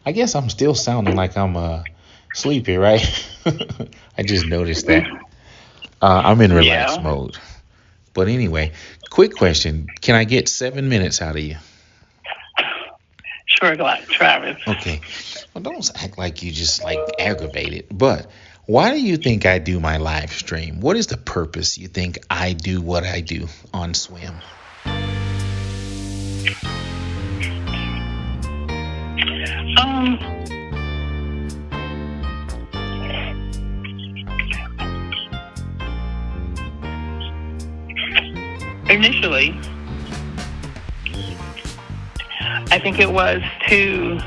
I guess I'm still sounding like I'm sleepy, right? I just noticed that. I'm in relaxed Yeah. mode. But anyway, quick question. Can I get 7 minutes out of you? Sure, Travis. Okay. Well, don't act like you just like aggravated. But why do you think I do my live stream? What is the purpose you think I do what I do on Swim? Um, Initially, I think it was to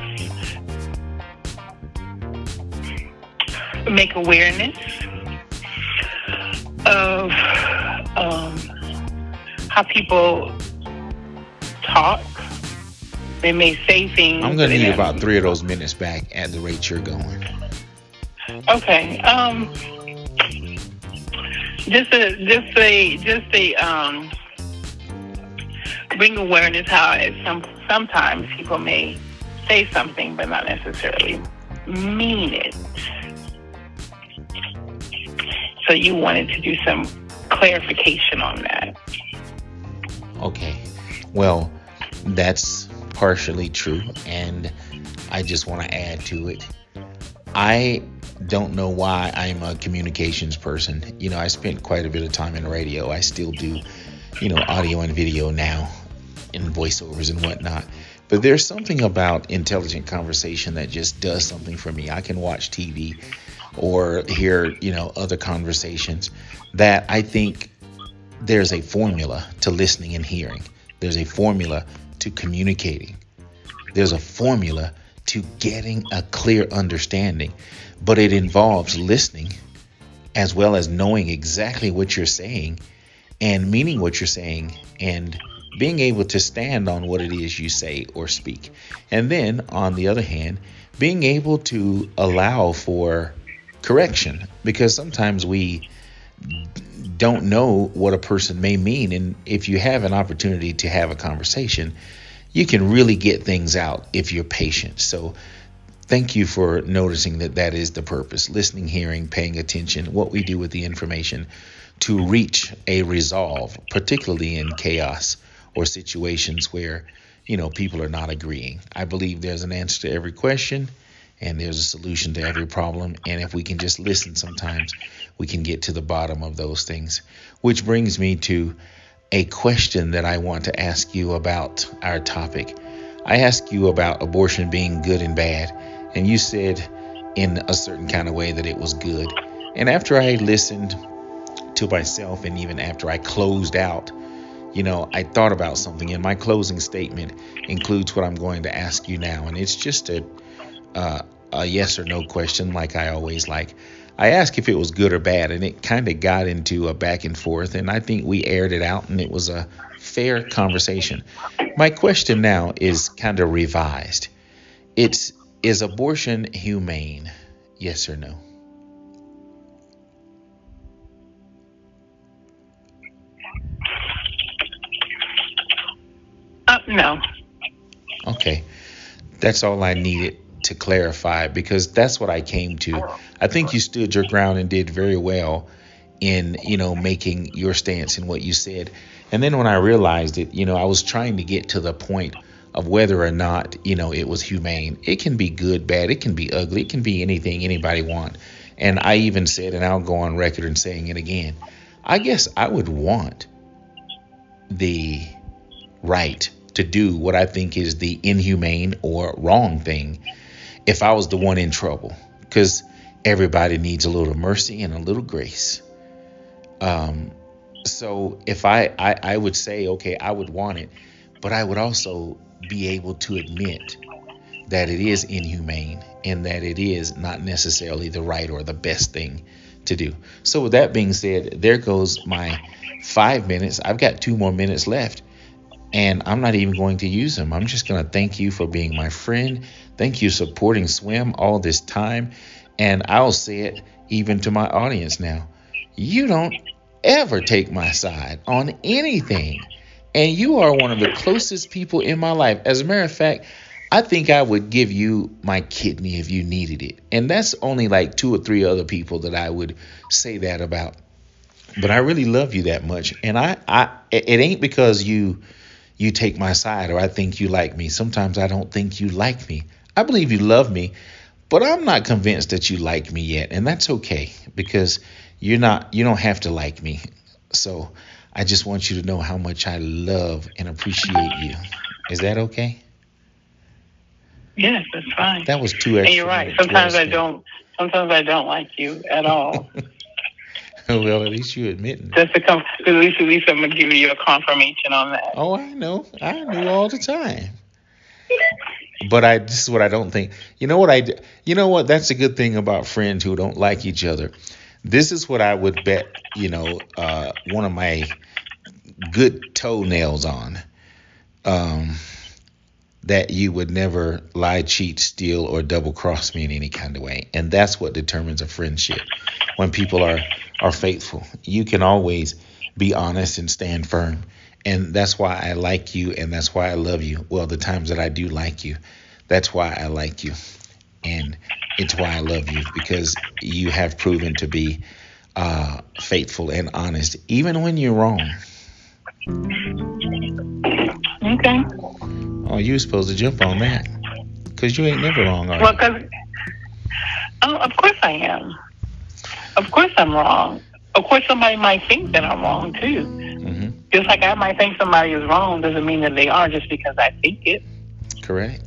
make awareness of how people talk. They may say I'm things that gonna they need never. about 3 of those minutes back at the rate you're going. Okay. Just a bring awareness how sometimes people may say something but not necessarily mean it. So you wanted to do some clarification on that. Okay. Well, that's partially true, and I just want to add to it. I don't know why I'm a communications person. I spent quite a bit of time in radio. I still do, audio and video now, and voiceovers and whatnot. But there's something about intelligent conversation that just does something for me. I can watch TV or hear, other conversations that I think there's a formula to listening and hearing. There's a formula to communicating. There's a formula to getting a clear understanding, but it involves listening as well as knowing exactly what you're saying and meaning what you're saying and being able to stand on what it is you say or speak. And then, on the other hand, being able to allow for correction, because sometimes we don't know what a person may mean. And if you have an opportunity to have a conversation, you can really get things out if you're patient. So thank you for noticing that that is the purpose: listening, hearing, paying attention, what we do with the information to reach a resolve, particularly in chaos or situations where, people are not agreeing. I believe there's an answer to every question and there's a solution to every problem. And if we can just listen sometimes, we can get to the bottom of those things. Which brings me to a question that I want to ask you about our topic. I asked you about abortion being good and bad, and you said in a certain kind of way that it was good. And after I listened to myself, and even after I closed out, I thought about something, and my closing statement includes what I'm going to ask you now. And it's just a yes or no question, like I always like. I asked if it was good or bad, and it kind of got into a back and forth, and I think we aired it out, and it was a fair conversation. My question now is kind of revised. Is abortion humane? Yes or no? No. Okay. That's all I needed to clarify, because that's what I came to. I think you stood your ground and did very well in, making your stance in what you said. And then when I realized it, I was trying to get to the point of whether or not, it was humane. It can be good, bad, it can be ugly, it can be anything anybody want. And I even said, and I'll go on record and saying it again, I guess I would want the right to do what I think is the inhumane or wrong thing if I was the one in trouble, because everybody needs a little mercy and a little grace. So if I would say, okay, I would want it, but I would also be able to admit that it is inhumane and that it is not necessarily the right or the best thing to do. So with that being said, there goes my 5 minutes. I've got 2 more minutes left, and I'm not even going to use them. I'm just going to thank you for being my friend. Thank you supporting Swim all this time. And I'll say it even to my audience now. You don't ever take my side on anything. And you are one of the closest people in my life. As a matter of fact, I think I would give you my kidney if you needed it. And that's only like 2 or 3 other people that I would say that about. But I really love you that much. And it ain't because you take my side or I think you like me. Sometimes I don't think you like me. I believe you love me, but I'm not convinced that you like me yet. And that's okay, because you don't have to like me. So I just want you to know how much I love and appreciate you. Is that okay? Yes, that's fine. That was 2 extra. And you're right. minutes. Sometimes I don't. Sometimes I don't like you at all. Well, at least you admitting. Just to come, at least I'm gonna give you a confirmation on that. Oh, I know. I knew all the time. But this is what I don't think. You know what? That's a good thing about friends who don't like each other. This is what I would bet, one of my good toenails on. That you would never lie, cheat, steal, or double cross me in any kind of way. And that's what determines a friendship. When people are faithful, you can always be honest and stand firm. And that's why I like you, and that's why I love you. Well, the times that I do like you, that's why I like you. And it's why I love you, because you have proven to be faithful and honest, even when you're wrong. Okay. Oh, you were supposed to jump on that, because you ain't never wrong, are you? Well, of course I am. Of course I'm wrong. Of course somebody might think that I'm wrong too. Mm-hmm. Just like I might think somebody is wrong doesn't mean that they are just because I think it. Correct.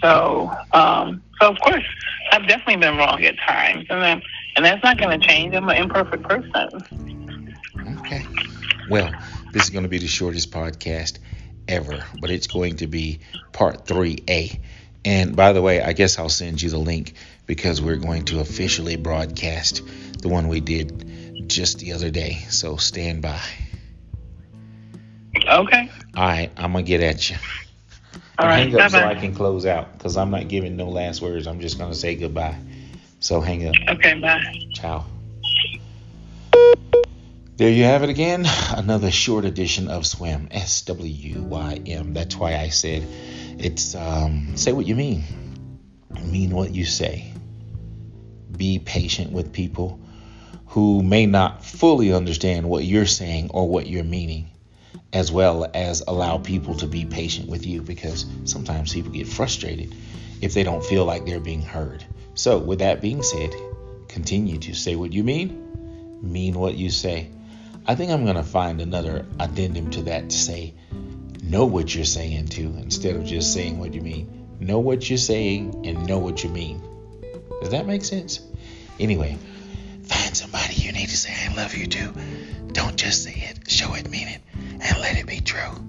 So of course I've definitely been wrong at times, and that's not going to change. I'm an imperfect person. Okay. Well, this is going to be the shortest podcast ever, but it's going to be part 3A. And by the way, I guess I'll send you the link, because we're going to officially broadcast the one we did just the other day. So stand by. Okay. All right, I'm going to get at you. All right, hang up bye-bye. so I can close out, because I'm not giving no last words. I'm just going to say goodbye. So hang up. Okay, bye. Ciao. There you have it again. Another short edition of SWIM. SWYM. That's why I said it's say what you mean. Mean what you say. Be patient with people who may not fully understand what you're saying or what you're meaning, as well as allow people to be patient with you, because sometimes people get frustrated if they don't feel like they're being heard. So with that being said, continue to say what you mean what you say. I think I'm going to find another addendum to that to say, know what you're saying too, instead of just saying what you mean. Know what you're saying and know what you mean. Does that make sense? Anyway, find somebody you need to say I love you to. Don't just say it, show it, mean it, and let it be true.